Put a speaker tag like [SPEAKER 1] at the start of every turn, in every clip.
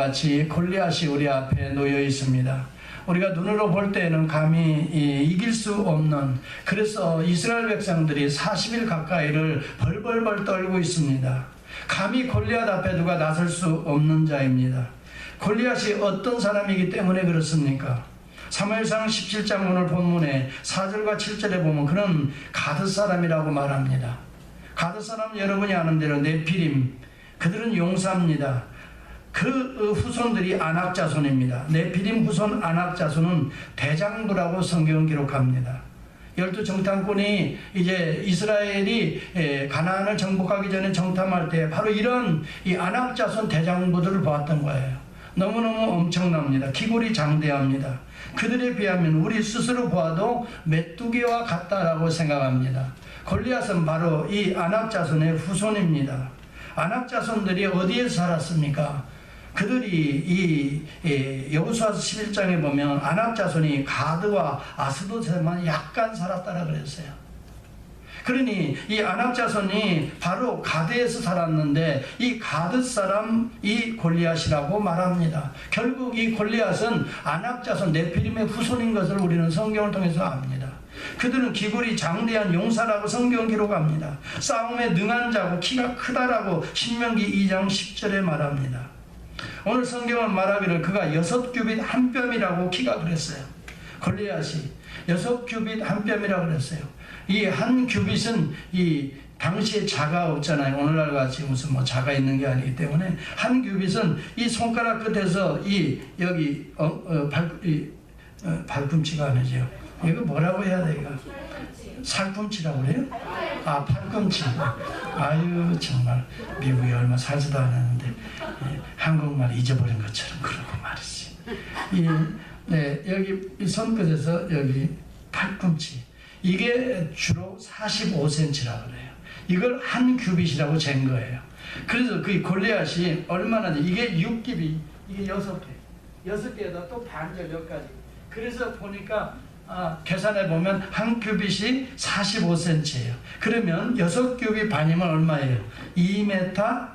[SPEAKER 1] 같이 골리앗이 우리 앞에 놓여 있습니다. 우리가 눈으로 볼 때는 감히 이길 수 없는, 그래서 이스라엘 백성들이 40일 가까이를 벌벌벌 떨고 있습니다. 감히 골리앗 앞에 누가 나설 수 없는 자입니다. 골리앗이 어떤 사람이기 때문에 그렇습니까? 사무엘상 17장 오늘 본문에 4절과 7절에 보면 그는 가드 사람이라고 말합니다. 가드 사람 여러분이 아는 대로 네피림, 그들은 용사입니다. 그 후손들이 아낙 자손입니다. 네피림 후손 아낙 자손은 대장부라고 성경은 기록합니다. 12정탐꾼이 이제 이스라엘이 가나안을 정복하기 전에 정탐할 때 바로 이런 이 아낙 자손 대장부들을 보았던 거예요. 너무너무 엄청납니다. 기골이 장대합니다. 그들에 비하면 우리 스스로 보아도 메뚜기와 같다라고 생각합니다. 골리앗은 바로 이 아낙 자손의 후손입니다. 아낙 자손들이 어디에서 살았습니까? 그들이 여호수아 11장에 보면 아낙 자손이 가드와 아스돗에만 약간 살았다라 그랬어요. 그러니 이 아낙 자손이 바로 가드에서 살았는데 이 가드 사람이 골리앗이라고 말합니다. 결국 이 골리앗은 아낙 자손 네피림의 후손인 것을 우리는 성경을 통해서 압니다. 그들은 기골이 장대한 용사라고 성경 기록합니다. 싸움에 능한 자고 키가 크다라고 신명기 2장 10절에 말합니다. 오늘 성경은 말하기를 그가 6규빗 한 뼘이라고 키가 그랬어요. 골리앗이 6규빗 한 뼘이라고 그랬어요. 이 한 규빗은 이 당시에 자가 없잖아요. 오늘날 같이 무슨 뭐 자가 있는 게 아니기 때문에 한 규빗은 이 손가락 끝에서 이 여기 발꿈치가 아니죠. 이거 뭐라고 해야 돼? 이거 살꿈치라고 그래요? 아, 팔꿈치. 아유, 정말 미국에 얼마 살지도 않았는데 한국말 잊어버린 것처럼 그러고 말이지. 여기 이 손끝에서 여기 팔꿈치, 이게 주로 45cm라고 그래요. 이걸 한 규빗이라고 잰 거예요. 그래서 그 골리앗이 얼마나, 이게 6규빗, 이게 6개, 6개에다 또 반절 여기까지. 그래서 보니까 계산해 보면 한 규빗이 45cm예요. 그러면 6규빗 반이면 얼마예요? 2m.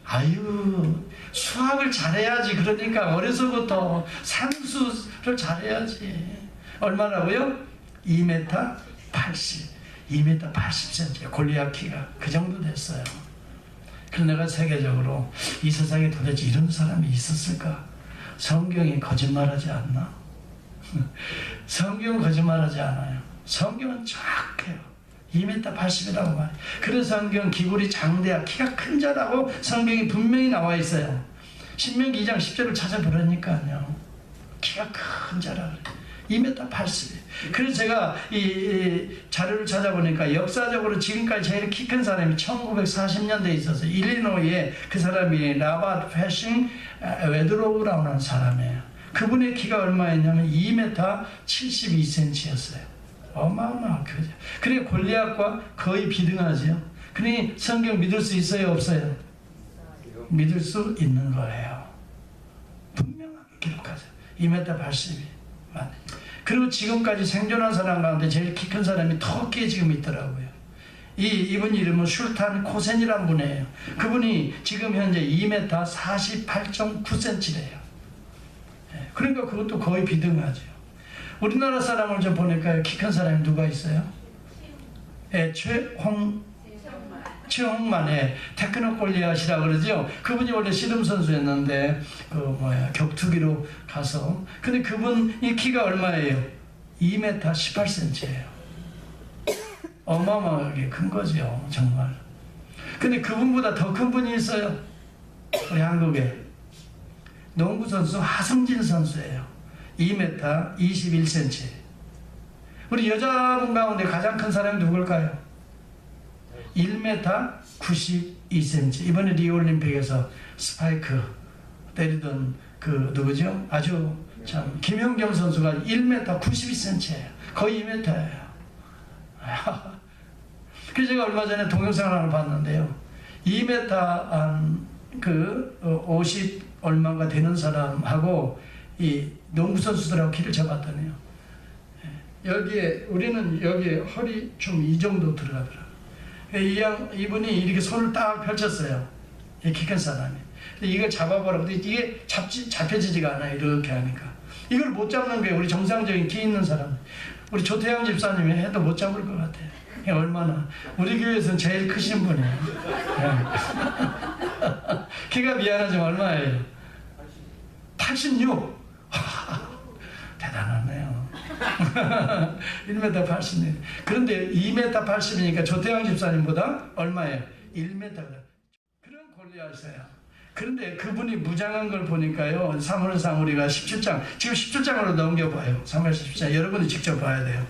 [SPEAKER 1] 아유, 수학을 잘해야지. 그러니까 어려서부터 산수를 잘해야지. 얼마라고요? 2m 80. 2m 80cm. 골리앗 키가 그 정도 됐어요. 그래서 내가 세계적으로 이 세상에 도대체 이런 사람이 있었을까? 성경이 거짓말하지 않나? 성경은 거짓말하지 않아요. 성경은 정확해요. 2m 80이라고 말해요. 그래서 성경 기골이 장대야 키가 큰 자라고 성경이 분명히 나와 있어요. 신명기 2장 10절을 찾아보라니까요. 키가 큰 자라 그래요. 2m 80. 그래서 제가 이 자료를 찾아보니까 역사적으로 지금까지 제일 키 큰 사람이 1940년대에 있어서 일리노이에 그 사람이 라바트 패싱 웨드로우라고 하는 사람이에요. 그분의 키가 얼마였냐면 2m 72cm였어요. 어마어마하게. 그래 골리앗과 거의 비등하죠. 그러니 성경 믿을 수 있어요, 없어요? 믿을 수 있는 거예요. 분명하게 기록하죠. 2m 80이. 그리고 지금까지 생존한 사람 가운데 제일 키 큰 사람이 터키에 지금 있더라고요. 이분 이름은 슐탄 코센이라는 분이에요. 그분이 지금 현재 2m 48.9cm래요. 그러니까 그것도 거의 비등하죠. 우리나라 사람을 좀 보니까 키 큰 사람이 누가 있어요? 최홍만의 테크노 골리앗이라고 그러죠. 그분이 원래 씨름 선수였는데 격투기로 가서, 근데 그분이 키가 얼마예요? 2m 18cm예요. 어마어마하게 큰 거죠, 정말. 근데 그분보다 더 큰 분이 있어요. 우리 한국에 농구 선수 하성진 선수예요. 2m 21cm. 우리 여자분 가운데 가장 큰 사람이 누굴까요? 1m 92cm. 이번에 리오올림픽에서 스파이크 때리던 그 누구죠? 아주 참 김연경 선수가 1m 92cm예요. 거의 2m예요. 그래서 제가 얼마 전에 동영상을 하나 봤는데요. 2m 50 얼마가 되는 사람하고 이 농구 선수들하고 키를 재봤더니요. 여기에 우리는 여기에 허리 좀 이 정도 들어가더라고요. 이분이 이렇게 손을 딱 펼쳤어요. 이 키 큰 사람이. 근데 이걸 잡아보라고. 근데 이게 잡혀지지가 않아요. 이렇게 하니까. 이걸 못 잡는 거예요. 우리 정상적인 기 있는 사람. 우리 조태양 집사님이 해도 못 잡을 것 같아요. 얼마나. 우리 교회에서는 제일 크신 분이에요. 키가 미안하지만 얼마예요? 86. 대단하네요. 1m 80. 그런데 2m 80이니까 조태양 집사님보다 얼마예요? 1m. 그런 골리앗이에요. 그런데 그분이 무장한 걸 보니까요, 사무엘상 우리가 17장, 지금 17장으로 넘겨봐요. 사무엘 17장. 여러분이 직접 봐야 돼요.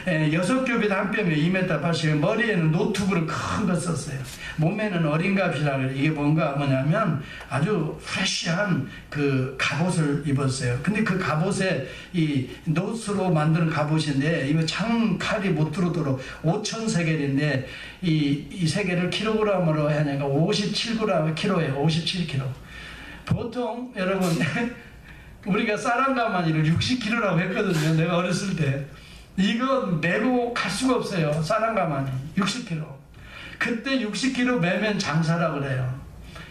[SPEAKER 1] 6규빗 한 뼘에 2m 80, 머리에는 노트북을 큰 거 썼어요. 몸에는 어린 값이라고 해요. 이게 뭐냐면 아주 프레시한 그 갑옷을 입었어요. 근데 그 갑옷에 이 노스로 만드는 갑옷인데, 이거 창칼이 못 들어도록 5,000세겔인데, 이 세겔을 킬로그램으로 하니까 57g, 킬로예요. 57kg. 보통 여러분 우리가 쌀한가마니를 60kg라고 했거든요. 내가 어렸을 때. 이건 메고 갈 수가 없어요. 쌀한가마니 60kg. 그때 60kg 매면 장사라고 그래요.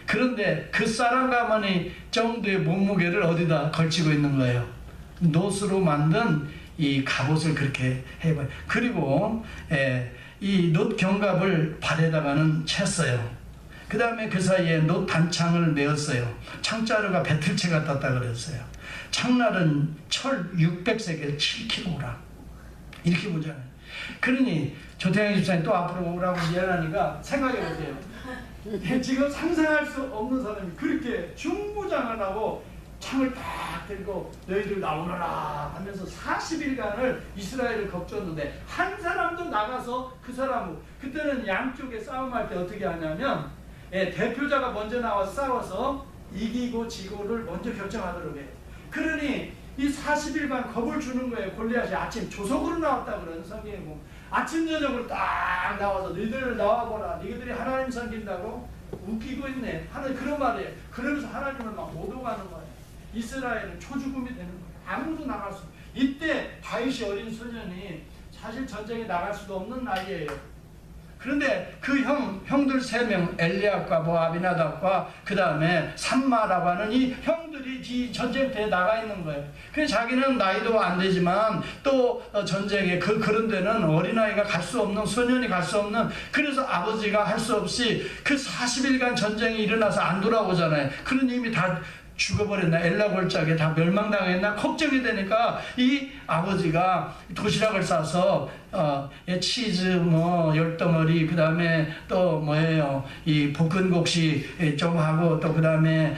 [SPEAKER 1] 그런데 그 쌀한가마니 정도의 몸무게를 어디다 걸치고 있는 거예요? 노스로 만든 이 갑옷을 그렇게 해봐요. 그리고 이 놋 견갑을 발에다가는 챘어요. 그 다음에 그 사이에 놋 단창을 메었어요. 창자루가 배틀채 같았다 그랬어요. 창날은 철 600세겔 7kg. 이렇게 보잖아요. 그러니 조태양 집사님 또 앞으로 오라고 미안하니까 생각해 보세요. 지금 상상할 수 없는 사람이 그렇게 중무장을 하고 창을 딱 들고 너희들 나오너라 하면서 40일간을 이스라엘을 겁줬는데, 한 사람도 나가서 그 사람, 그때는 양쪽에 싸움할 때 어떻게 하냐면 대표자가 먼저 나와서 싸워서 이기고 지고를 먼저 결정하도록 해요. 그러니 이 40일간 겁을 주는 거예요. 골리앗이 아침 조석으로 나왔다 그러는 성경에 보면, 아침 저녁으로 딱 나와서 너희들 나와보라, 너희들이 하나님 섬긴다고 웃기고 있네 하는 그런 말이에요. 그러면서 하나님을 막 오도가는 거예요. 이스라엘은 초죽음이 되는 거예요. 아무도 나갈 수 없어요. 이때 다윗이 어린 소년이 사실 전쟁에 나갈 수도 없는 나이예요. 그런데 그 형들 3명, 엘리압과 아비나답과 그 다음에 삼마라고 하는 이 형들이 이 전쟁터에 나가 있는 거예요. 그래서 자기는 나이도 안 되지만 또 전쟁에 그런 데는 어린아이가 갈 수 없는, 소년이 갈 수 없는, 그래서 아버지가 할 수 없이 그 40일간 전쟁이 일어나서 안 돌아오잖아요. 그런 이미 다 죽어버렸나, 엘라골짜기에 다 멸망당했나 걱정이 되니까 이 아버지가 도시락을 싸서 치즈 10덩어리, 그 다음에 또 이 볶은 곡식 좀 하고, 또 그 다음에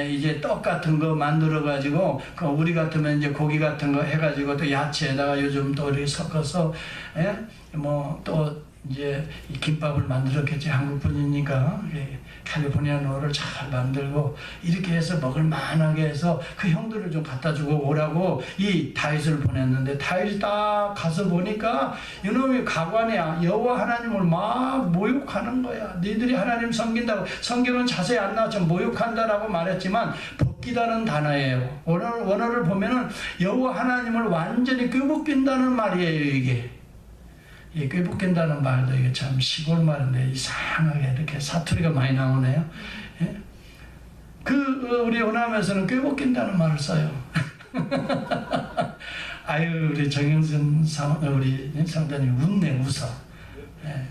[SPEAKER 1] 이제 떡 같은 거 만들어 가지고, 우리 같으면 이제 고기 같은 거 해가지고 또 야채에다가 요즘 또 이렇게 섞어서 또 이제 이 김밥을 만들었겠지. 한국 분이니까 캘리포니아 롤을 잘 만들고 이렇게 해서 먹을 만하게 해서 그 형들을 좀 갖다 주고 오라고 이 다윗을 보냈는데, 다윗이 딱 가서 보니까 이놈이 가관에 여호와 하나님을 막 모욕하는 거야. 너희들이 하나님 섬긴다고, 성경은 자세히 안 나왔죠. 모욕한다라고 말했지만 벗기다는 단어예요. 원어를 보면은 여호와 하나님을 완전히 끄복긴다는 말이에요. 이게 꾀붙긴다는 말도 이게 참 시골 말인데 이상하게 이렇게 사투리가 많이 나오네요. 예? 우리 호남에서는 꾀붙긴다는 말을 써요. 아유, 우리 정영선 우리 상대님 웃네, 웃어. 예.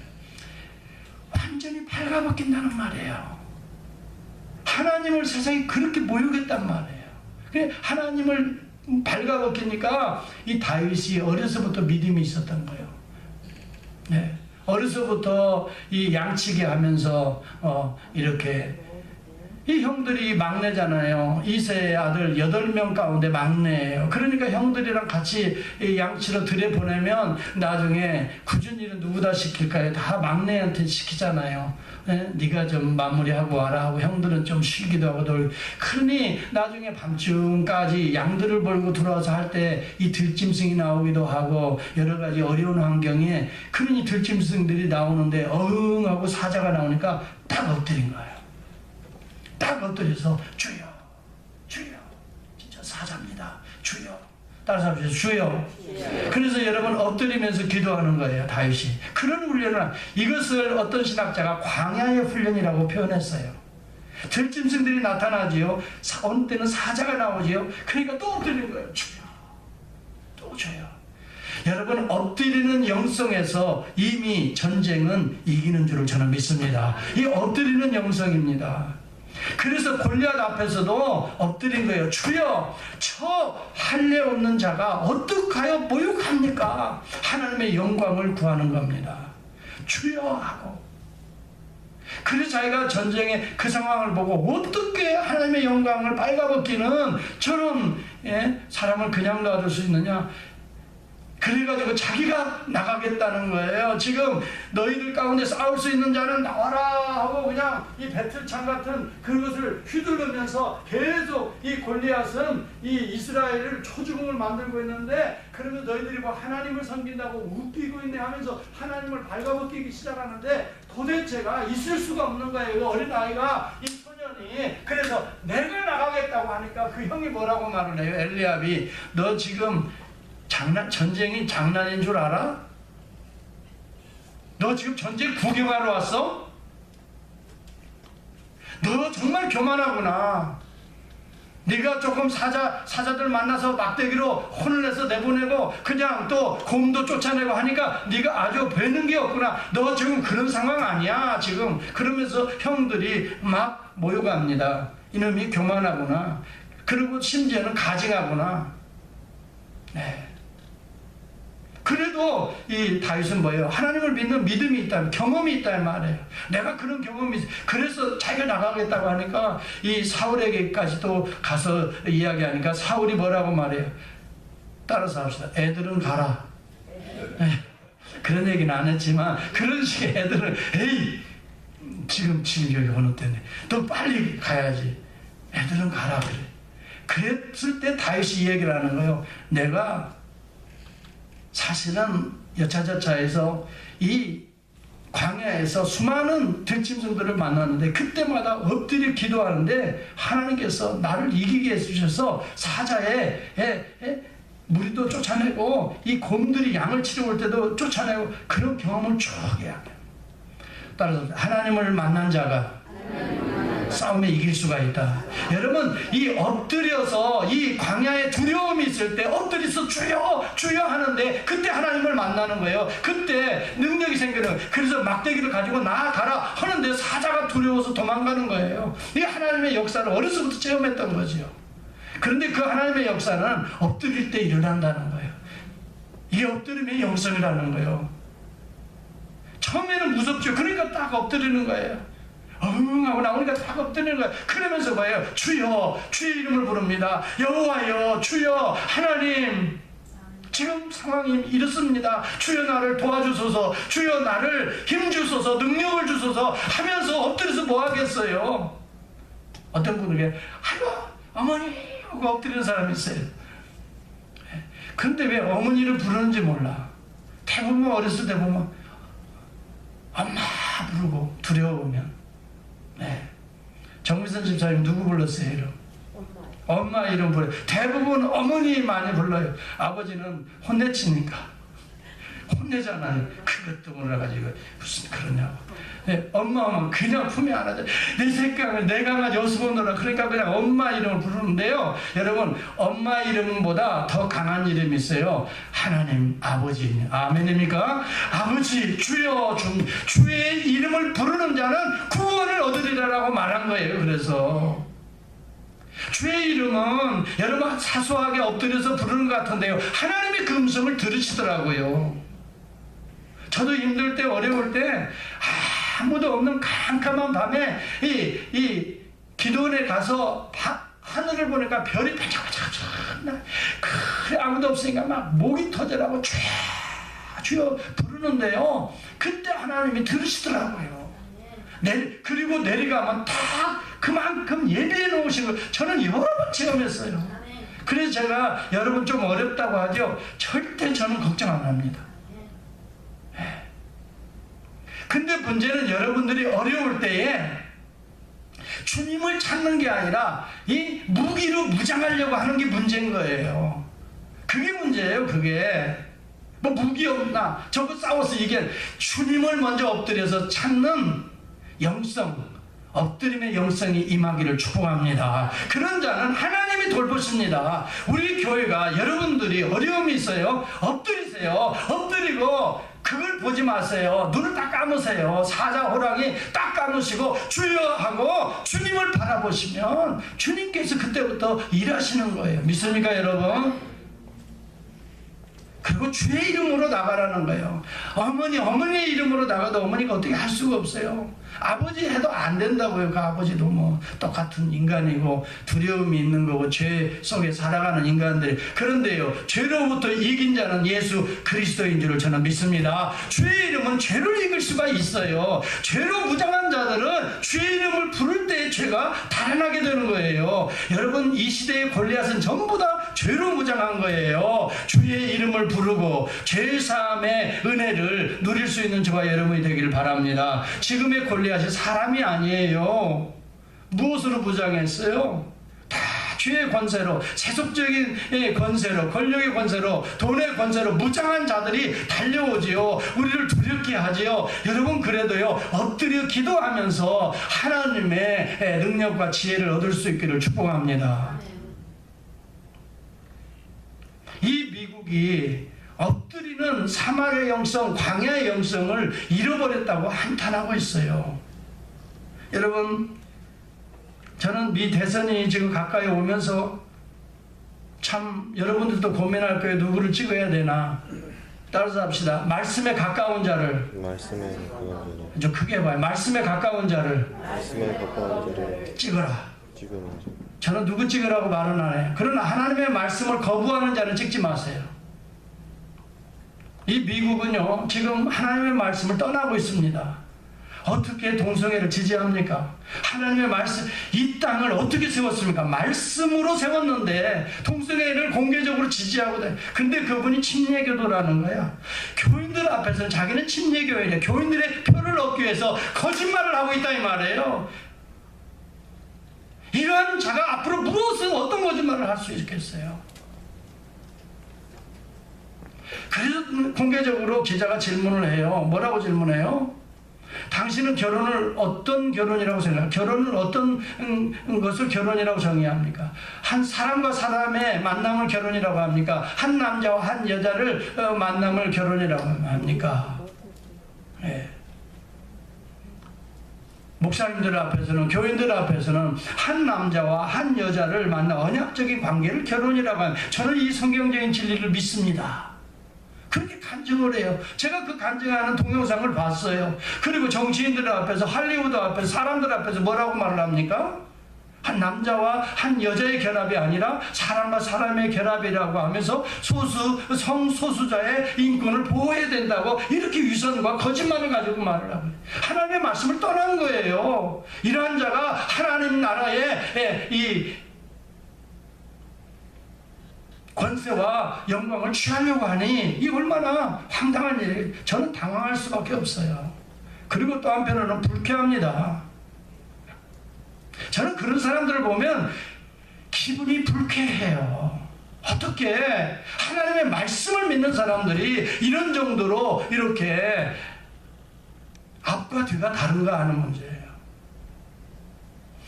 [SPEAKER 1] 완전히 발가벗긴다는 말이에요. 하나님을 세상이 그렇게 모욕했단 말이에요. 하나님을 발가벗기니까 이 다윗이 어려서부터 믿음이 있었던 거예요. 네. 어려서부터 이 양치기 하면서 이렇게, 이 형들이 막내잖아요. 이세의 아들 8명 가운데 막내예요. 그러니까 형들이랑 같이 이 양치로 들여보내면 나중에 굳은 일은 누구다 시킬까요? 다 막내한테 시키잖아요. 네? 네가 좀 마무리하고 와라 하고, 형들은 좀 쉬기도 하고. 그러니 나중에 밤중까지 양들을 벌고 들어와서 할 때 이 들짐승이 나오기도 하고 여러 가지 어려운 환경에, 그러니 들짐승들이 나오는데 어흥하고 사자가 나오니까 딱 엎드린 거예요. 딱 엎드려서 주여, 주여, 진짜 사자입니다. 주여. 따라서 합시다. 주여. 그래서 여러분 엎드리면서 기도하는 거예요. 다윗이. 그런 훈련을, 이것을 어떤 신학자가 광야의 훈련이라고 표현했어요. 들짐승들이 나타나지요. 어느 때는 사자가 나오지요. 그러니까 또 엎드리는 거예요. 주여, 또 주여. 여러분, 엎드리는 영성에서 이미 전쟁은 이기는 줄을 저는 믿습니다. 이 엎드리는 영성입니다. 그래서 골리앗 앞에서도 엎드린 거예요. 주여, 저 할례 없는 자가 어떡하여 모욕합니까? 하나님의 영광을 구하는 겁니다. 주여 하고. 그래서 자기가 전쟁의 그 상황을 보고 어떻게 하나님의 영광을 빨가벗기는 저런 사람을 그냥 놔둘 수 있느냐? 그래가지고 자기가 나가겠다는 거예요. 지금 너희들 가운데 싸울 수 있는 자는 나와라 하고 그냥 이 배틀창 같은 그것을 휘두르면서 계속 이 골리앗은 이 이스라엘을 초죽음을 만들고 있는데, 그러면 너희들이 뭐 하나님을 섬긴다고 웃기고 있네 하면서 하나님을 발가벗기기 시작하는데 도대체가 있을 수가 없는 거예요. 어린아이가, 이 소년이. 그래서 내가 나가겠다고 하니까 그 형이 뭐라고 말을 해요. 엘리압이, 너 지금 전쟁이 장난인 줄 알아? 너 지금 전쟁 구경하러 왔어? 너 정말 교만하구나. 네가 조금 사자들 만나서 막대기로 혼을 내서 내보내고 그냥 또 곰도 쫓아내고 하니까 네가 아주 배는 게 없구나. 너 지금 그런 상황 아니야 지금. 그러면서 형들이 막 모욕합니다. 이놈이 교만하구나. 그리고 심지어는 가증하구나. 네. 그래도 이 다윗은 뭐예요? 하나님을 믿는 믿음이 있다, 경험이 있다 말이에요. 내가 그런 경험이 있어. 그래서 자기가 나가겠다고 하니까 이 사울에게까지도 가서 이야기하니까 사울이 뭐라고 말해요? 따라서 합시다. 애들은 가라. 네. 그런 얘기는 안 했지만 그런 식의 애들은 에이 지금 여기 어느 때네. 너 빨리 가야지. 애들은 가라 그래. 그랬을 때 다윗이 이 얘기를 하는 거예요. 내가 사실은 여차저차해서 이 광야에서 수많은 들짐승들을 만났는데 그때마다 엎드려 기도하는데 하나님께서 나를 이기게 해주셔서 사자의 무리도 쫓아내고 이 곰들이 양을 치러 올 때도 쫓아내고 그런 경험을 쭉 해야 돼요. 따라서 하나님을 만난 자가 싸움에 이길 수가 있다. 여러분, 이 엎드려서 이 광야에 두려움이 있을 때 엎드려서 주여 주여 하는데 그때 하나님을 만나는 거예요. 그때 능력이 생기는. 그래서 막대기를 가지고 나아가라 하는데 사자가 두려워서 도망가는 거예요. 이 하나님의 역사를 어려서부터 체험했던 거죠. 그런데 그 하나님의 역사는 엎드릴 때 일어난다는 거예요. 이 엎드림의 영성이라는 거예요. 처음에는 무섭죠. 그러니까 딱 엎드리는 거예요. 하고 나오니까 딱 엎드리는 거예요. 그러면서 뭐예요? 주여, 주의 이름을 부릅니다. 여호와여, 주여, 하나님, 지금 상황이 이렇습니다. 주여 나를 도와주소서, 주여 나를 힘주소서, 능력을 주소서 하면서 엎드려서 뭐 하겠어요? 어떤 분에게 아이고 어머니 하고 엎드리는 사람이 있어요. 근데 왜 어머니를 부르는지 몰라. 대부분 어렸을 때 보면 엄마 부르고 두려우면. 네. 정미선 집사님 누구 불렀어요? 이름? 엄마 이름 불러요. 대부분 어머니 많이 불러요. 아버지는 혼내치니까 혼내잖아요. 그것도 몰라가지고 무슨 그러냐고. 네, 엄마 그냥 품에 안아줘. 내 새끼가 내 강아지 어서 오너라. 그러니까 그냥 엄마 이름을 부르는데요. 여러분, 엄마 이름보다 더 강한 이름이 있어요. 하나님 아버지. 아멘입니까? 아버지 주여, 주의 이름을 부르는 자는 구원을 얻으리라라고 말한 거예요. 그래서 주의 이름은 여러분 사소하게 엎드려서 부르는 것 같은데요, 하나님의 그 음성을 들으시더라고요. 저도 힘들 때 어려울 때 아무도 없는 캄캄한 밤에 이 기도원에 가서 하늘을 보니까 별이 반짝반짝 그래 아무도 없으니까 막 목이 터져라고 주여 부르는데요, 그때 하나님이 들으시더라고요. 그리고 내려가면 다 그만큼 예비해 놓으신 걸 저는 여러 번 체험했어요. 그래서 제가 여러분 좀 어렵다고 하죠. 절대 저는 걱정 안 합니다. 근데 문제는 여러분들이 어려울 때에 주님을 찾는 게 아니라 이 무기로 무장하려고 하는 게 문제인 거예요. 그게 문제예요. 그게 뭐 무기 없나 저거 싸워서 이게 주님을 먼저 엎드려서 찾는 영성, 엎드림의 영성이 임하기를 축복합니다. 그런 자는 하나님이 돌보십니다. 우리 교회가 여러분들이 어려움이 있어요. 엎드리세요. 엎드리고 그걸 보지 마세요. 눈을 딱 감으세요. 사자 호랑이 딱 감으시고 주여 하고 주님을 바라보시면 주님께서 그때부터 일하시는 거예요. 믿습니까 여러분? 그리고 주의 이름으로 나가라는 거예요. 어머니의 이름으로 나가도 어머니가 어떻게 할 수가 없어요. 아버지 해도 안 된다고요. 그 아버지도 뭐 똑같은 인간이고 두려움이 있는 거고 죄 속에 살아가는 인간들이. 그런데요, 죄로부터 이긴 자는 예수 그리스도인 줄을 저는 믿습니다. 주의 이름은 죄를 이길 수가 있어요. 죄로 무장한 자들은 주의 이름을 부를 때 죄가 달아나게 되는 거예요. 여러분, 이 시대의 골리앗은 전부 다 죄로 무장한 거예요. 주의 이름을 부르고 죄사함의 은혜를 누릴 수 있는 저와 여러분이 되기를 바랍니다. 지금의 골리앗이 사람이 아니에요. 무엇으로 무장했어요? 다 죄의 권세로, 세속적인 권세로, 권력의 권세로, 돈의 권세로 무장한 자들이 달려오지요. 우리를 두렵게 하지요. 여러분, 그래도요, 엎드려 기도하면서 하나님의 능력과 지혜를 얻을 수 있기를 축복합니다. 이 미국이 엎드리는 사마리아 영성, 광야의 영성을 잃어버렸다고 한탄하고 있어요. 여러분, 저는 미 대선이 지금 가까이 오면서 참 여러분들도 고민할 거예요. 누구를 찍어야 되나. 따라서 합시다. 말씀에 가까운 자를, 좀 크게 봐요. 말씀에 가까운 자를 찍어라. 저는 누구 찍으라고 말은 안 해요. 그러나 하나님의 말씀을 거부하는 자는 찍지 마세요. 이 미국은요, 지금 하나님의 말씀을 떠나고 있습니다. 어떻게 동성애를 지지합니까? 하나님의 말씀, 이 땅을 어떻게 세웠습니까? 말씀으로 세웠는데 동성애를 공개적으로 지지하고 돼. 근데 그분이 침례교도라는 거야. 교인들 앞에서는 자기는 침례교회래. 교인들의 표를 얻기 위해서 거짓말을 하고 있다 이 말이에요. 이러한 자가 앞으로 무엇을, 어떤 거짓말을 할 수 있겠어요? 그래서 공개적으로 기자가 질문을 해요. 뭐라고 질문해요? 당신은 결혼을 어떤 결혼이라고 생각해요? 결혼은 어떤 것을 결혼이라고 정의합니까? 한 사람과 사람의 만남을 결혼이라고 합니까? 한 남자와 한 여자를 만남을 결혼이라고 합니까? 네. 목사님들 앞에서는, 교인들 앞에서는 한 남자와 한 여자를 만나 언약적인 관계를 결혼이라고 합니다. 저는 이 성경적인 진리를 믿습니다. 그렇게 간증을 해요. 제가 그 간증하는 동영상을 봤어요. 그리고 정치인들 앞에서, 할리우드 앞에서, 사람들 앞에서 뭐라고 말을 합니까? 한 남자와 한 여자의 결합이 아니라 사람과 사람의 결합이라고 하면서 성소수자의 인권을 보호해야 된다고 이렇게 위선과 거짓말을 가지고 말을 하고, 하나님의 말씀을 떠난 거예요. 이러한 자가 하나님 나라의 이 권세와 영광을 취하려고 하니 이 얼마나 황당한 일이에요. 저는 당황할 수밖에 없어요. 그리고 또 한편으로는 불쾌합니다. 저는 그런 사람들을 보면 기분이 불쾌해요. 어떻게 하나님의 말씀을 믿는 사람들이 이런 정도로 이렇게 앞과 뒤가 다른가 하는 문제예요.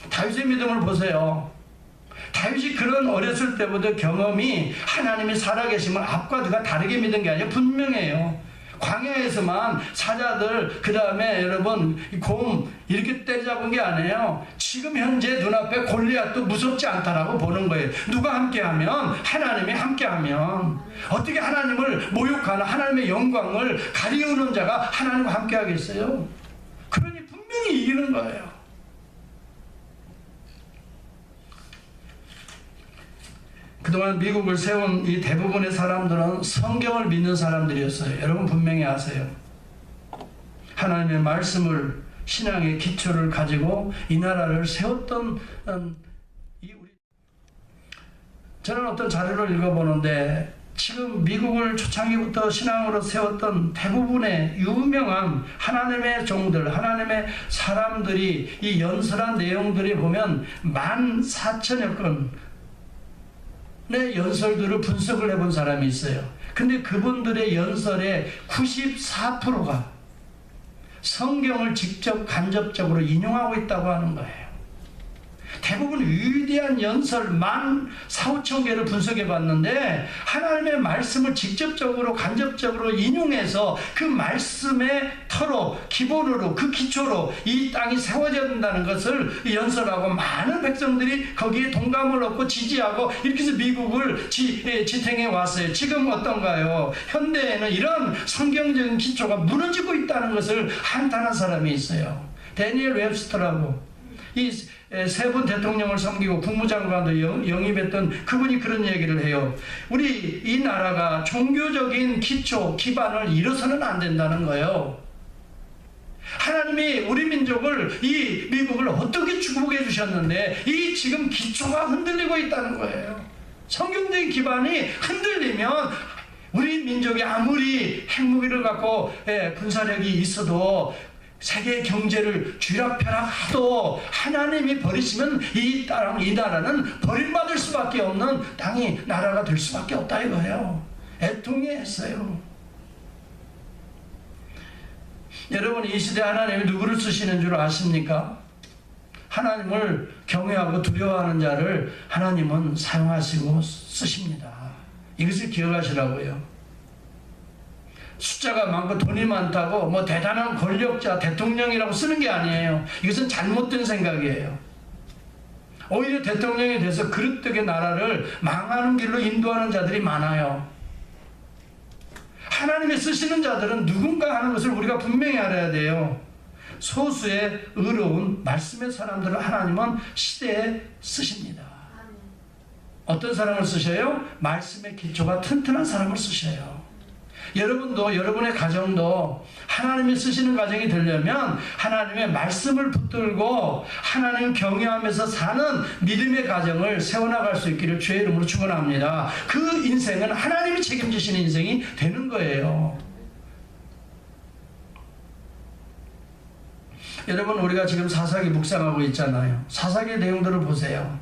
[SPEAKER 1] 다윗의 믿음을 보세요. 다윗이 그런 어렸을 때부터 경험이 하나님이 살아계심을 앞과 뒤가 다르게 믿은 게 아니라 분명해요. 광야에서만 사자들, 그 다음에 여러분 곰 이렇게 때려잡은 게 아니에요. 지금 현재 눈앞에 골리앗도 무섭지 않다라고 보는 거예요. 누가 함께하면, 하나님이 함께하면. 어떻게 하나님을 모욕하는, 하나님의 영광을 가리우는 자가 하나님과 함께하겠어요? 그러니 분명히 이기는 거예요. 그동안 미국을 세운 이 대부분의 사람들은 성경을 믿는 사람들이었어요. 여러분 분명히 아세요. 하나님의 말씀을, 신앙의 기초를 가지고 이 나라를 세웠던 저는 어떤 자료를 읽어보는데 지금 미국을 초창기부터 신앙으로 세웠던 대부분의 유명한 하나님의 종들, 하나님의 사람들이 이 연설한 내용들이 보면 14,000여 건 내 연설들을 분석을 해본 사람이 있어요. 근데 그분들의 연설의 94%가 성경을 직접 간접적으로 인용하고 있다고 하는 거예요. 대부분 위대한 연설 14,5천 개를 분석해 봤는데 하나님의 말씀을 직접적으로 간접적으로 인용해서 그 말씀의 터로 기본으로 그 기초로 이 땅이 세워져야 된다는 것을 연설하고 많은 백성들이 거기에 동감을 얻고 지지하고 이렇게 해서 미국을 지탱해 왔어요. 지금 어떤가요? 현대에는 이런 성경적인 기초가 무너지고 있다는 것을 한탄한 사람이 있어요. 데니엘 웹스터라고 이 세 번 대통령을 섬기고 국무장관도 영입했던 그분이 그런 얘기를 해요. 우리 이 나라가 종교적인 기초, 기반을 잃어서는 안 된다는 거예요. 하나님이 우리 민족을, 이 미국을 어떻게 축복해 주셨는데 이 지금 기초가 흔들리고 있다는 거예요. 성경적인 기반이 흔들리면 우리 민족이 아무리 핵무기를 갖고 군사력이 있어도 세계 경제를 쥐락펴락해도 하나님이 버리시면 이 땅, 이 나라는 버림받을 수밖에 없는 땅이 나라가 될 수밖에 없다 이거예요. 애통해했어요. 여러분 이 시대 하나님이 누구를 쓰시는 줄 아십니까? 하나님을 경외하고 두려워하는 자를 하나님은 사용하시고 쓰십니다. 이것을 기억하시라고요. 숫자가 많고 돈이 많다고 뭐 대단한 권력자, 대통령이라고 쓰는 게 아니에요. 이것은 잘못된 생각이에요. 오히려 대통령이 돼서 그릇되게 나라를 망하는 길로 인도하는 자들이 많아요. 하나님이 쓰시는 자들은 누군가 하는 것을 우리가 분명히 알아야 돼요. 소수의 의로운 말씀의 사람들을 하나님은 시대에 쓰십니다. 어떤 사람을 쓰셔요? 말씀의 기초가 튼튼한 사람을 쓰셔요. 여러분도, 여러분의 가정도 하나님이 쓰시는 가정이 되려면 하나님의 말씀을 붙들고 하나님 경외하면서 사는 믿음의 가정을 세워나갈 수 있기를 주의 이름으로 축원합니다. 그 인생은 하나님이 책임지시는 인생이 되는 거예요. 여러분 우리가 지금 사사기 묵상하고 있잖아요. 사사기의 내용들을 보세요.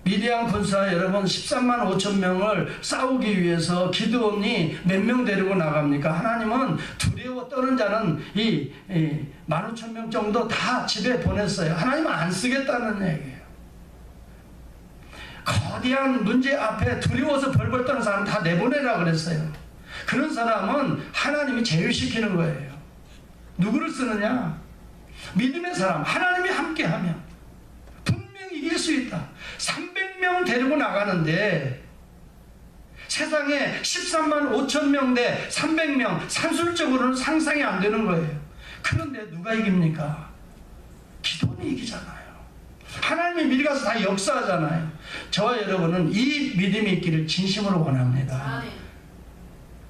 [SPEAKER 1] 미디안 군사 여러분 13만 5천 명을 싸우기 위해서 기드온이 몇 명 데리고 나갑니까? 하나님은 두려워 떠는 자는 이 15,000명 정도 다 집에 보냈어요. 하나님은 안 쓰겠다는 얘기예요. 거대한 문제 앞에 두려워서 벌벌 떠는 사람 다 내보내라 그랬어요. 그런 사람은 하나님이 제외시키는 거예요. 누구를 쓰느냐? 믿음의 사람, 하나님이 함께하면 분명히 이길 수 있다. 300명 데리고 나가는데 세상에 13만 5천 명 대 300명 산술적으로는 상상이 안 되는 거예요. 그런데 누가 이깁니까? 기도원이 이기잖아요. 하나님이 미리 가서 다 역사하잖아요. 저와 여러분은 이 믿음이 있기를 진심으로 원합니다.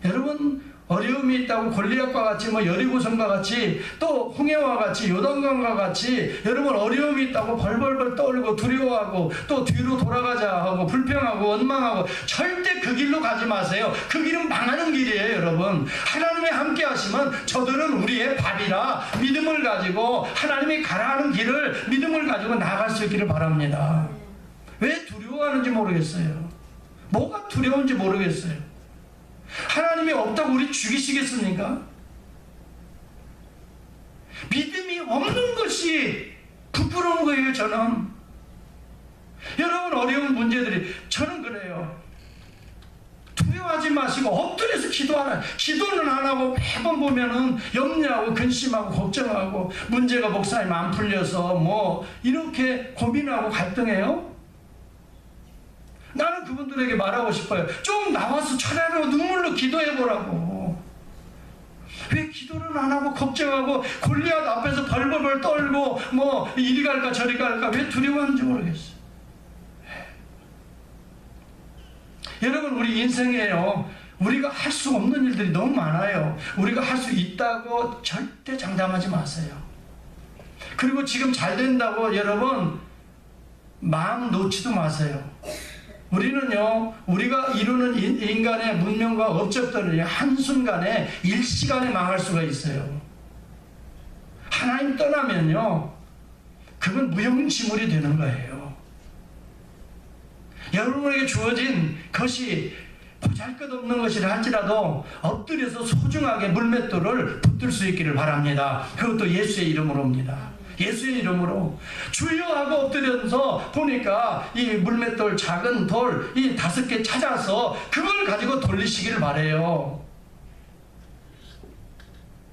[SPEAKER 1] 여러분 어려움이 있다고 골리앗과 같이 뭐 여리고성과 같이 또 홍해와 같이 요단강과 같이 여러분 어려움이 있다고 벌벌벌 떨고 두려워하고 또 뒤로 돌아가자 하고 불평하고 원망하고 절대 그 길로 가지 마세요. 그 길은 망하는 길이에요. 여러분 하나님이 함께 하시면 저들은 우리의 밥이라 믿음을 가지고 하나님이 가라하는 길을 믿음을 가지고 나아갈 수 있기를 바랍니다. 왜 두려워하는지 모르겠어요. 뭐가 두려운지 모르겠어요. 하나님이 없다고 우리 죽이시겠습니까? 믿음이 없는 것이 부끄러운 거예요. 저는 여러분 어려운 문제들이 저는 그래요. 두려워하지 마시고 엎드려서 기도하라. 기도는 안 하고 매번 보면은 염려하고 근심하고 걱정하고 문제가 목사님 안 풀려서 뭐 이렇게 고민하고 갈등해요. 나는 그분들에게 말하고 싶어요. 좀 나와서 차라리 눈물로 기도해보라고. 왜 기도를 안 하고 걱정하고 골리앗 앞에서 벌벌벌 떨고 뭐 이리 갈까 저리 갈까 왜 두려워하는지 모르겠어요. 여러분 우리 인생에요. 우리가 할 수 없는 일들이 너무 많아요. 우리가 할 수 있다고 절대 장담하지 마세요. 그리고 지금 잘 된다고 여러분 마음 놓지도 마세요. 우리는요, 우리가 이루는 인간의 문명과 업적들은 한순간에 일시간에 망할 수가 있어요. 하나님 떠나면요, 그건 무용지물이 되는 거예요. 여러분에게 주어진 것이 보잘것없는 것이라 할지라도 엎드려서 소중하게 물맷돌을 붙들 수 있기를 바랍니다. 그것도 예수의 이름으로입니다. 예수의 이름으로 주여 하고 엎드려서 보니까 이 물맷돌 작은 돌 이 5개 찾아서 그걸 가지고 돌리시기를 바래요.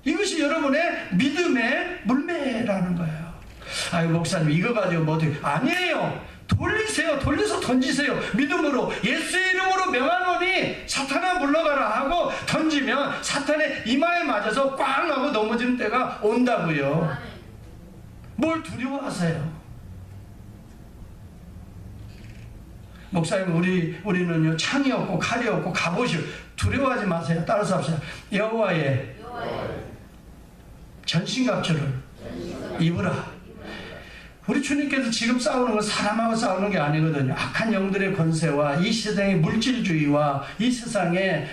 [SPEAKER 1] 이것이 여러분의 믿음의 물매라는 거예요. 아유 목사님 이거 가지고 뭐 어떻게 아니에요. 돌리세요. 돌려서 던지세요. 믿음으로 예수의 이름으로 명하노니 사탄아 물러가라 하고 던지면 사탄의 이마에 맞아서 꽝 하고 넘어지는 때가 온다고요. 뭘 두려워하세요? 목사님 우리는요 창이 없고 칼이 없고 갑옷이 두려워하지 마세요. 따라서 합시다. 여호와의 전신갑주를 입으라. 우리 주님께서 지금 싸우는 건 사람하고 싸우는 게 아니거든요. 악한 영들의 권세와 이 세상의 물질주의와 이 세상의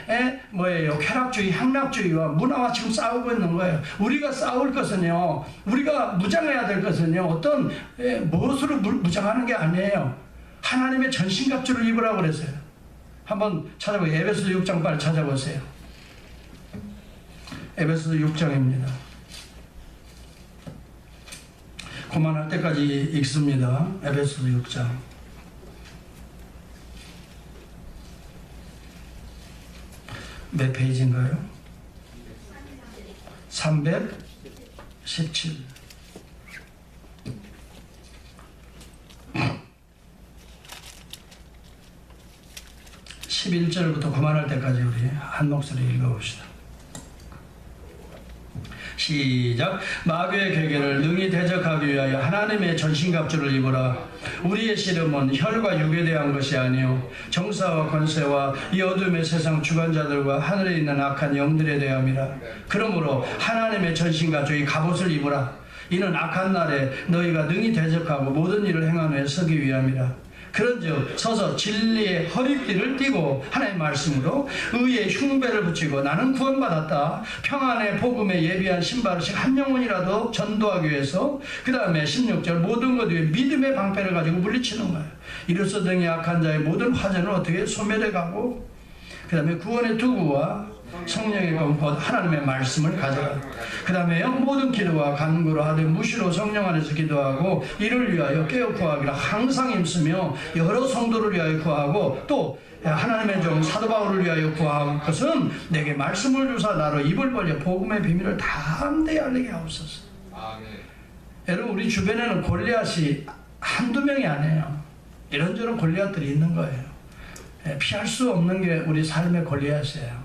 [SPEAKER 1] 쾌락주의, 향락주의와 문화와 지금 싸우고 있는 거예요. 우리가 싸울 것은요, 우리가 무장해야 될 것은요, 어떤 무엇으로 무장하는 게 아니에요. 하나님의 전신갑주를 입으라고 그랬어요. 한번 찾아보세요. 에베소서 6장 빨리 찾아보세요. 에베소서 6장입니다. 그만할 때까지 읽습니다. 에베소서 6장. 몇 페이지인가요? 317. 11절부터 그만할 때까지 우리 한 목소리 읽어봅시다. 시작. 마귀의 괴계를 능히 대적하기 위하여 하나님의 전신갑주를 입으라. 우리의 씨름은 혈과 육에 대한 것이 아니요 정사와 권세와 이 어둠의 세상 주관자들과 하늘에 있는 악한 영들에 대함이라. 그러므로 하나님의 전신갑주 이 갑옷을 입으라. 이는 악한 날에 너희가 능히 대적하고 모든 일을 행한 후에 서기 위함이라. 그런즉 서서 진리의 허리띠를 띠고 하나님의 말씀으로 의의 흉배를 붙이고 나는 구원받았다. 평안의 복음에 예비한 신발을 한 영혼이라도 전도하기 위해서 그 다음에 16절 모든 것 위에 믿음의 방패를 가지고 물리치는 거예요. 이로써 등의 악한 자의 모든 화전을 어떻게 소멸해가고 그 다음에 구원의 투구와 성령의 검곧 하나님의 말씀을 가져라. 그 다음에 모든 기도와 간구로 하되 무시로 성령 안에서 기도하고 이를 위하여 깨어 구하기를 항상 힘쓰며 여러 성도를 위하여 구하고 또 하나님의 종 사도 바울을 위하여 구할 것은 내게 말씀을 주사 나로 입을 벌려 복음의 비밀을 담대히 알리게 하옵소서. 여러분 우리 주변에는 골리앗이 한두 명이 아니에요. 이런저런 골리앗들이 있는 거예요. 피할 수 없는 게 우리 삶의 골리앗이에요.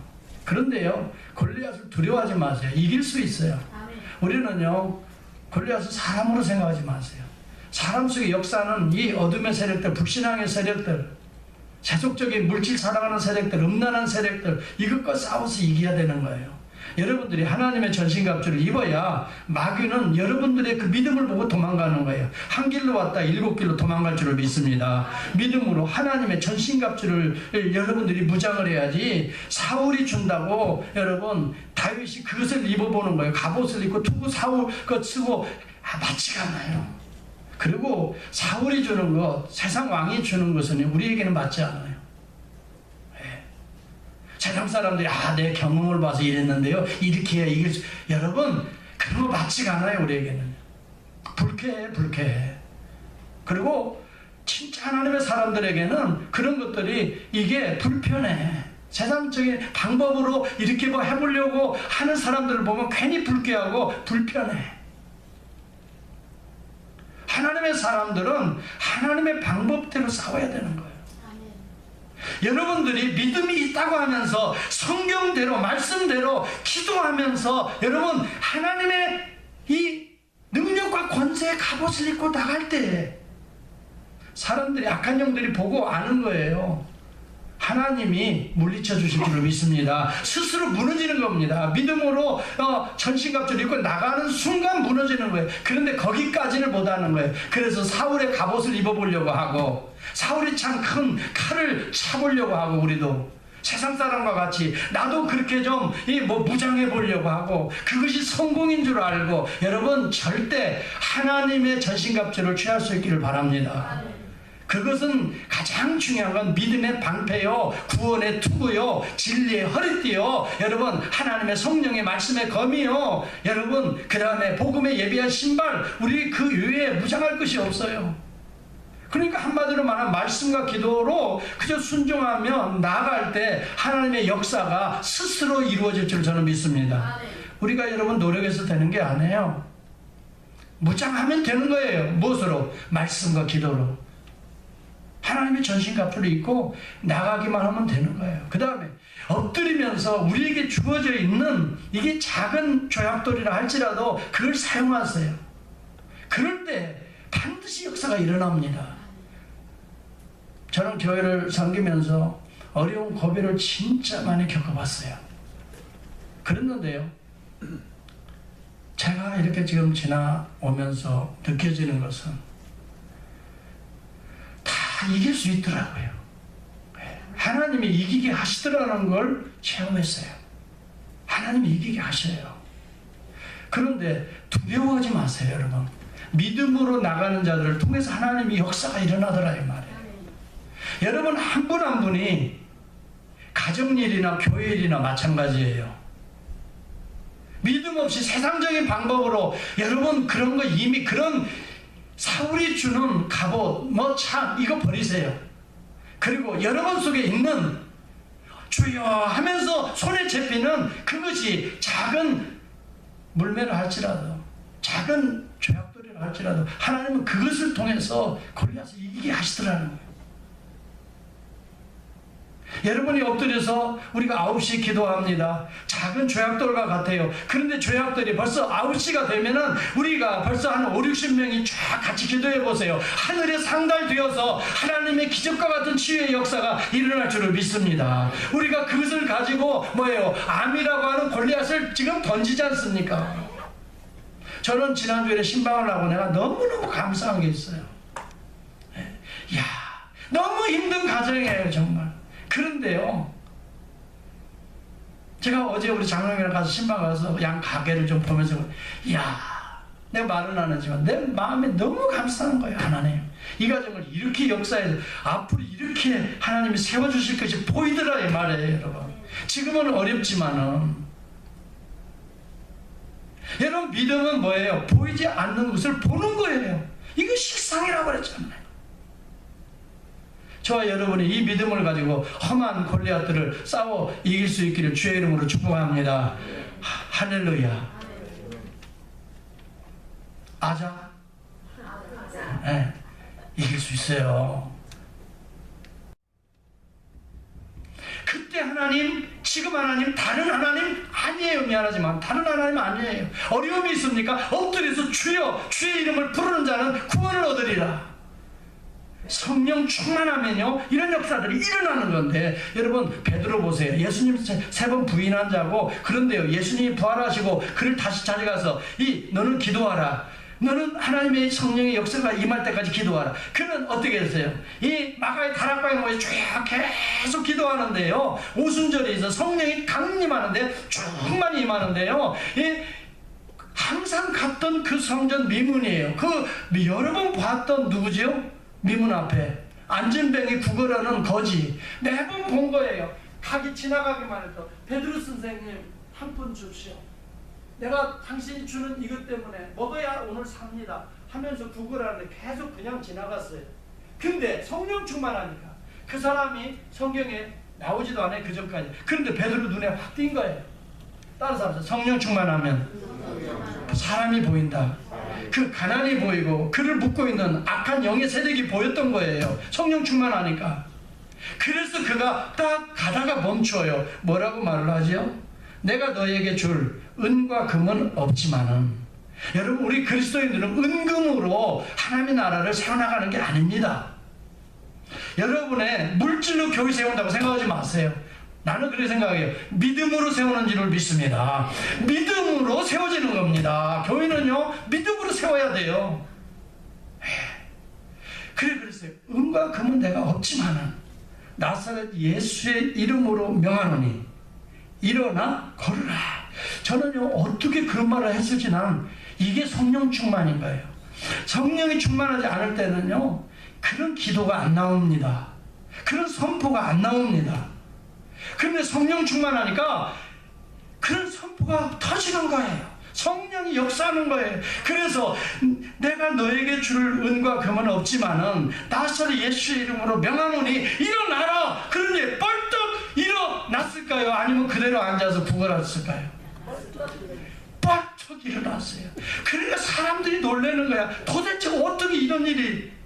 [SPEAKER 1] 그런데요, 골리앗을 두려워하지 마세요. 이길 수 있어요. 우리는요, 골리앗을 사람으로 생각하지 마세요. 사람 속의 역사는 이 어둠의 세력들, 불신앙의 세력들, 세속적인 물질 사랑하는 세력들, 음란한 세력들, 이것과 싸워서 이겨야 되는 거예요. 여러분들이 하나님의 전신갑주를 입어야 마귀는 여러분들의 그 믿음을 보고 도망가는 거예요. 한 길로 왔다 7길로 도망갈 줄을 믿습니다. 믿음으로 하나님의 전신갑주를 여러분들이 무장을 해야지 사울이 준다고 여러분 다윗이 그것을 입어보는 거예요. 갑옷을 입고 투구 사울 것 쓰고 맞지가 않아요. 그리고 사울이 주는 것, 세상 왕이 주는 것은 우리에게는 맞지 않아요. 세상 사람들이 내 경험을 봐서 이랬는데요, 이렇게 해야 이길 수... 여러분 그런 거 맞지가 않아요. 우리에게는 불쾌해. 그리고 진짜 하나님의 사람들에게는 그런 것들이 이게 불편해. 세상적인 방법으로 이렇게 뭐 해보려고 하는 사람들을 보면 괜히 불쾌하고 불편해. 하나님의 사람들은 하나님의 방법대로 싸워야 되는 거예요. 여러분들이 믿음이 있다고 하면서 성경대로 말씀대로 기도하면서 여러분 하나님의 이 능력과 권세의 갑옷을 입고 나갈 때 사람들이 악한 영들이 보고 아는 거예요. 하나님이 물리쳐 주실 줄을 믿습니다. 스스로 무너지는 겁니다. 믿음으로 전신갑주를 입고 나가는 순간 무너지는 거예요. 그런데 거기까지는 못하는 거예요. 그래서 사울의 갑옷을 입어보려고 하고 사울이 참 큰 칼을 차보려고 하고 우리도 세상 사람과 같이 나도 그렇게 좀 무장해 보려고 하고 그것이 성공인 줄 알고 여러분 절대 하나님의 전신갑주를 취할 수 있기를 바랍니다. 그것은 가장 중요한 건 믿음의 방패요, 구원의 투구요, 진리의 허리띠요, 여러분 하나님의 성령의 말씀의 검이요, 여러분 그 다음에 복음의 예비한 신발, 우리 그 외에 무장할 것이 없어요. 그러니까 한마디로 말하면 말씀과 기도로 그저 순종하면 나아갈 때 하나님의 역사가 스스로 이루어질 줄 저는 믿습니다. 우리가 여러분 노력해서 되는 게 아니에요. 무장하면 되는 거예요. 무엇으로? 말씀과 기도로. 하나님의 전신갑주를 입고 나가기만 하면 되는 거예요. 그 다음에 엎드리면서 우리에게 주어져 있는 이게 작은 조약돌이라 할지라도 그걸 사용하세요. 그럴 때 반드시 역사가 일어납니다. 저는 교회를 섬기면서 어려운 고비를 진짜 많이 겪어봤어요. 그랬는데요, 제가 이렇게 지금 지나오면서 느껴지는 것은 다 이길 수 있더라고요. 하나님이 이기게 하시더라는 걸 체험했어요. 하나님이 이기게 하셔요. 그런데 두려워하지 마세요, 여러분. 믿음으로 나가는 자들을 통해서 하나님이 역사가 일어나더라 이 말이에요. 여러분 한 분 한 분이 가정일이나 교회일이나 마찬가지예요. 믿음 없이 세상적인 방법으로 여러분 그런 거 이미 그런 사울이 주는 갑옷 뭐 참 이거 버리세요. 그리고 여러분 속에 있는 주여 하면서 손에 잡히는 그것이 작은 물매를 할지라도 작은 죄악들이라 할지라도 하나님은 그것을 통해서 골리앗을 이기게 하시더라는 거예요. 여러분이 엎드려서 우리가 9시 기도합니다. 작은 죄악들과 같아요. 그런데 죄악들이 벌써 9시가 되면은 우리가 벌써 한 5, 60명이 쫙 같이 기도해 보세요. 하늘에 상달되어서 하나님의 기적과 같은 치유의 역사가 일어날 줄을 믿습니다. 우리가 그것을 가지고 뭐예요? 암이라고 하는 골리앗을 지금 던지지 않습니까? 저는 지난주에 신방을 하고 내가 너무너무 감사한 게 있어요. 야, 너무 힘든 가정이에요, 정말. 그런데요, 제가 어제 우리 장로님이랑 가서 신방 가서 양 가게를 좀 보면서, 야, 내가 말은 안 하지만 내 마음에 너무 감사한 거예요. 하나님, 이 가정을 이렇게 역사해서 앞으로 이렇게 하나님이 세워주실 것이 보이더라 이 말이에요, 여러분. 지금은 어렵지만은 여러분 믿음은 뭐예요? 보이지 않는 것을 보는 거예요. 이거 식상이라고 그랬잖아요. 저와 여러분이 이 믿음을 가지고 험한 골리앗들을 싸워 이길 수 있기를 주의 이름으로 축복합니다. 할렐루야. 아자? 네, 이길 수 있어요. 그때 하나님, 지금 하나님, 다른 하나님 아니에요. 미안하지만 다른 하나님 아니에요. 어려움이 있습니까? 엎드려서 주여, 주의 이름을 부르는 자는 구원을 얻으리라. 성령 충만하면요 이런 역사들이 일어나는 건데, 여러분 베드로 보세요. 예수님 세 번 부인한 자고, 그런데요 예수님이 부활하시고 그를 다시 찾아가서 너는 기도하라. 너는 하나님의 성령의 역사가 임할 때까지 기도하라. 그는 어떻게 했어요? 이 마가의 다락방에 모여 쭉 계속 기도하는데요, 오순절에 있어 성령이 강림하는데 쭉만 임하는데요, 항상 갔던 그 성전 미문이에요. 그 여러 번 봤던 누구지요? 미문 앞에 안전뱅이 구걸하는 거지 매번 본 거예요. 가기 지나가기만 해도 베드로 선생님 한 푼 줍시오. 내가 당신이 주는 이것 때문에 먹어야 오늘 삽니다 하면서 구걸하는데 계속 그냥 지나갔어요. 근데 성령 충만하니까 그 사람이 성경에 나오지도 않아요, 그 전까지. 그런데 베드로 눈에 확 띈 거예요. 다른 사람 성령 충만하면 사람이 보인다. 그 가난이 보이고 그를 묶고 있는 악한 영의 세력이 보였던 거예요. 성령 충만하니까. 그래서 그가 딱 가다가 멈춰요. 뭐라고 말을 하죠? 내가 너에게 줄 은과 금은 없지만은, 여러분 우리 그리스도인들은 은금으로 하나님의 나라를 세워나가는 게 아닙니다. 여러분의 물질로 교회 세운다고 생각하지 마세요. 나는 그렇게 생각해요. 믿음으로 세우는 줄을 믿습니다. 믿음으로 세워지는 겁니다. 교회는요 믿음으로 세워야 돼요. 그랬어요. 은과 금은 내가 없지만은 나사렛 예수의 이름으로 명하노니 일어나 걸으라. 저는요 어떻게 그런 말을 했을지, 나는 이게 성령 충만인 거예요. 성령이 충만하지 않을 때는요 그런 기도가 안 나옵니다. 그런 선포가 안 나옵니다. 그런데 성령 충만하니까 그런 선포가 터지는 거예요. 성령이 역사하는 거예요. 그래서 내가 너에게 줄 은과 금은 없지만은 나사렛 예수의 이름으로 명하노니 일어나라. 그러니 벌떡 일어났을까요? 아니면 그대로 앉아서 구걸했을까요? 벌떡 일어났어요. 그러니까 사람들이 놀라는 거야. 도대체 어떻게 이런 일이.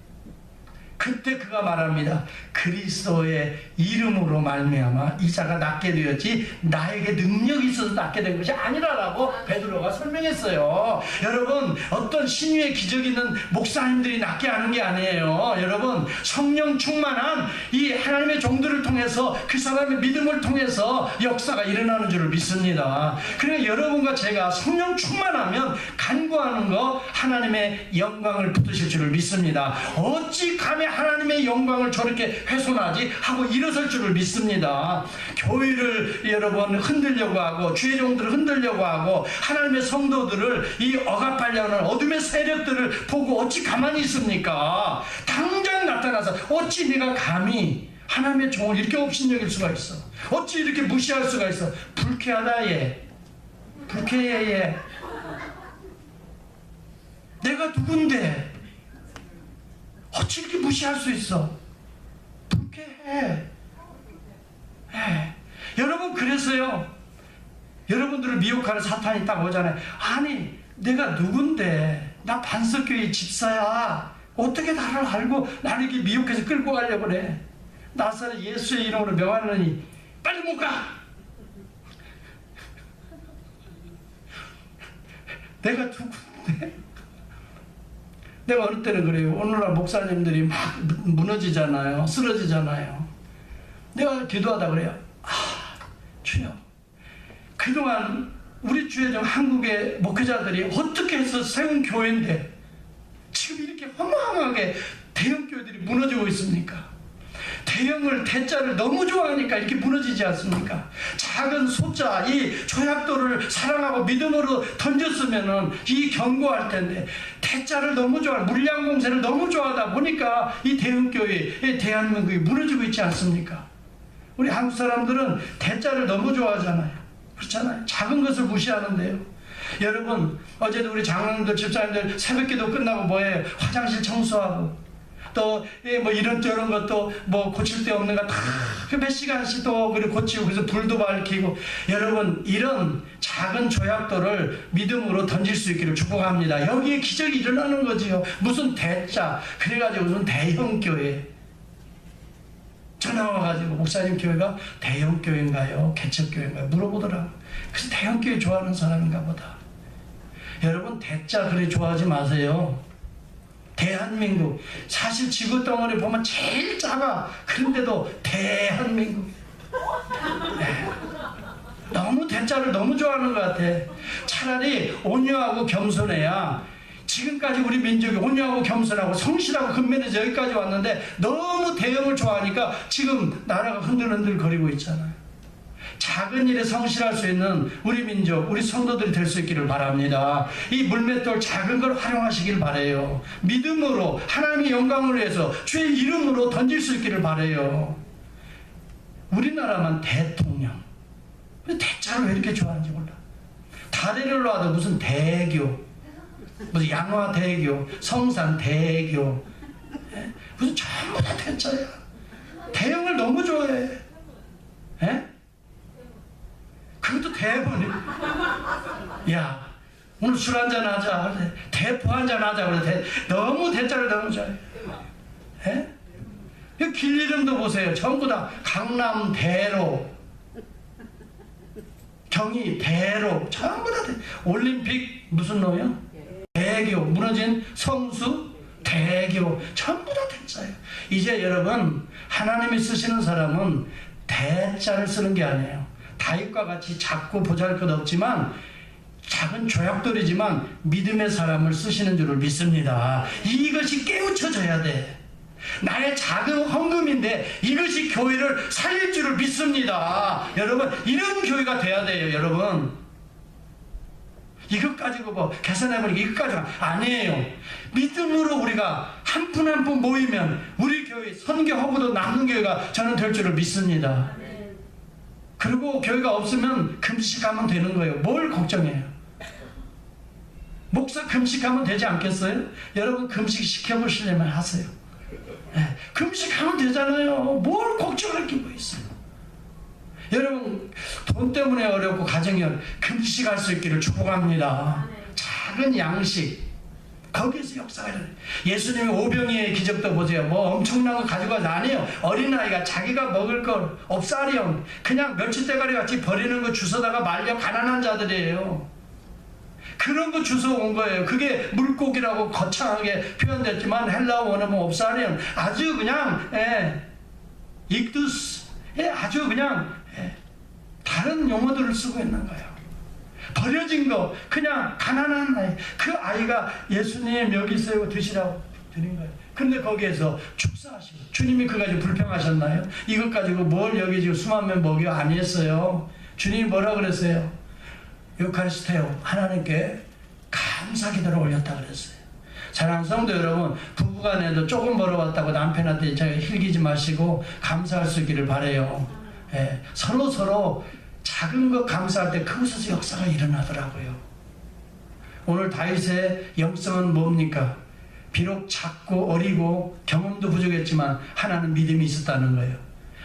[SPEAKER 1] 그때 그가 말합니다. 그리스도의 이름으로 말미암아 이 자가 낫게 되었지 나에게 능력이 있어서 낫게 된 것이 아니라라고 베드로가 설명했어요. 여러분, 어떤 신유의 기적이 있는 목사님들이 낫게 하는 게 아니에요. 여러분, 성령 충만한 이 하나님의 종들을 통해서 그 사람의 믿음을 통해서 역사가 일어나는 줄을 믿습니다. 그러니까 여러분과 제가 성령 충만하면 간구하는 거 하나님의 영광을 붙으실 줄을 믿습니다. 어찌 감히 하나님의 영광을 저렇게 훼손하지 하고 일어설 줄을 믿습니다. 교회를 여러분 흔들려고 하고 주의 종들을 흔들려고 하고 하나님의 성도들을 이 억압하려는 어둠의 세력들을 보고 어찌 가만히 있습니까? 당장 나타나서 어찌 네가 감히 하나님의 종을 이렇게 업신여길 수가 있어? 어찌 이렇게 무시할 수가 있어? 불쾌하다 얘. 불쾌해 얘. 내가 누군데 어찌 이렇게 무시할 수 있어? 불쾌해. 여러분, 그래서요, 여러분들을 미혹하는 사탄이 딱 오잖아요. 아니, 내가 누군데? 나 반석교회 집사야. 어떻게 나를 알고 나를 이렇게 미혹해서 끌고 가려고 그래? 나사렛 예수의 이름으로 명하노니 빨리 못 가. 내가 누군데? 내가 어느 때는 그래요. 오늘날 목사님들이 막 무너지잖아요. 쓰러지잖아요. 내가 기도하다 그래요. 주여, 그동안 우리 주의 한국의 목회자들이 어떻게 해서 세운 교회인데 지금 이렇게 허망하게 대형 교회들이 무너지고 있습니까? 대형을 대자를 너무 좋아하니까 이렇게 무너지지 않습니까? 작은 소자 이 조약도를 사랑하고 믿음으로 던졌으면은 이 견고할 텐데 대자를 너무 좋아하고 물량 공세를 너무 좋아하다 보니까 이 대형 교회, 이 대한민국이 무너지고 있지 않습니까? 우리 한국 사람들은 대자를 너무 좋아하잖아요. 그렇잖아요. 작은 것을 무시하는데요. 여러분, 어제도 우리 장로님들 집사님들 새벽기도 끝나고 뭐해요? 화장실 청소하고 또 뭐 이런저런 것도 뭐 고칠 데 없는 거 다 몇 시간씩 또 고치고 그래서 불도 밝히고. 여러분, 이런 작은 조약도를 믿음으로 던질 수 있기를 축복합니다. 여기에 기적이 일어나는 거지요. 무슨 대자 그래가지고 무슨 대형 교회 전화 와가지고 목사님 교회가 대형 교회인가요? 개척 교회인가요? 물어보더라고. 그래서 대형 교회 좋아하는 사람인가 보다. 여러분, 대자 그래 좋아하지 마세요. 대한민국, 사실 지구 덩어리 보면 제일 작아. 그런데도 대한민국. 네. 너무 대자를 너무 좋아하는 것 같아. 차라리 온유하고 겸손해야. 지금까지 우리 민족이 온유하고 겸손하고 성실하고 근면해서 여기까지 왔는데 너무 대형을 좋아하니까 지금 나라가 흔들흔들 거리고 있잖아요. 작은 일에 성실할 수 있는 우리 민족, 우리 성도들이 될 수 있기를 바랍니다. 이 물맷돌 작은 걸 활용하시길 바라요. 믿음으로 하나님의 영광을 위해서 주의 이름으로 던질 수 있기를 바라요. 우리나라만 대통령, 대자를 왜 이렇게 좋아하는지 몰라. 다대를 놔도 무슨 대교, 무슨 양화대교, 성산대교, 무슨 전부 다 대자야. 대형을 너무 좋아해. 그것도 대본이. 야, 오늘 술 한잔 하자. 대포 한잔 하자. 그래. 너무 대자를 너무 좋아해. 길 이름도 보세요. 전부 다 강남 대로, 경희 대로, 전부 다 올림픽 무슨 로요? 대교, 무너진 성수 대교, 전부 다 대자예요. 이제 여러분, 하나님이 쓰시는 사람은 대자를 쓰는 게 아니에요. 다윗과 같이 작고 보잘것없지만 작은 조약돌이지만 믿음의 사람을 쓰시는 줄을 믿습니다. 이것이 깨우쳐져야 돼. 나의 작은 헌금인데 이것이 교회를 살릴 줄을 믿습니다. 여러분, 이런 교회가 돼야 돼요. 여러분, 이것 가지고 뭐 계산해보니까 이것 가지고 아니에요. 믿음으로 우리가 한 분 한 분 모이면 우리 교회 선교 허브도 남는 교회가 저는 될 줄을 믿습니다. 그리고 교회가 없으면 금식하면 되는 거예요. 뭘 걱정해요? 목사 금식하면 되지 않겠어요? 여러분 금식 시켜보시려면 하세요. 네, 금식하면 되잖아요. 뭘 걱정할 게 뭐 있어요? 여러분 돈 때문에 어렵고 가정이 어렵고 금식할 수 있기를 축복합니다. 작은 양식 거기에서 역사가 일어나요. 예수님이 오병이의 기적도 보세요. 뭐 엄청난 거 가지고 가지 아니에요. 어린아이가 자기가 먹을 걸 없사리형 그냥 멸치대가리 같이 버리는 거 주워다가 말려 가난한 자들이에요. 그런 거 주워 온 거예요. 그게 물고기라고 거창하게 표현됐지만 헬라어 원어는 없사리형 아주 그냥 익두스 아주 그냥 다른 용어들을 쓰고 있는 거예요. 버려진 거 그냥 가난한 아이 그 아이가 예수님 여기 있어요 드시라고 드린 거예요. 근데 거기에서 축사하시고 주님이 그거 가지고 불평하셨나요? 이것 가지고 뭘 여기 지금 수만 명 먹여 아니었어요. 주님이 뭐라 그랬어요? 유카리스테오 하나님께 감사 기도를 올렸다 그랬어요. 사랑하는 성도 여러분 부부간에도 조금 벌어왔다고 남편한테 힐기지 마시고 감사할 수 있기를 바라요. 서로 작은 것 감사할 때 그곳에서 역사가 일어나더라고요. 오늘 다윗의 영성은 뭡니까? 비록 작고 어리고 경험도 부족했지만 하나는 믿음이 있었다는 거예요.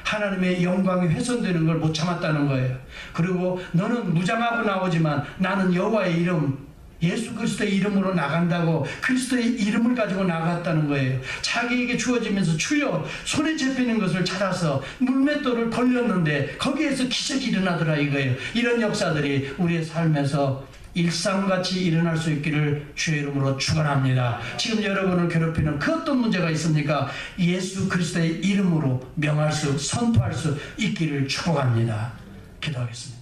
[SPEAKER 1] 하나님의 영광이 훼손되는 걸 못 참았다는 거예요. 그리고 너는 무장하고 나오지만 나는 여호와의 이름 예수 그리스도의 이름으로 나간다고 그리스도의 이름을 가지고 나갔다는 거예요. 자기에게 주어지면서 주여 손에 잡히는 것을 찾아서 물맷돌을 벌렸는데 거기에서 기적이 일어나더라 이거예요. 이런 역사들이 우리의 삶에서 일상같이 일어날 수 있기를 주의 이름으로 축원합니다. 지금 여러분을 괴롭히는 그 어떤 문제가 있습니까? 예수 그리스도의 이름으로 명할 수 선포할 수 있기를 축복합니다. 기도하겠습니다.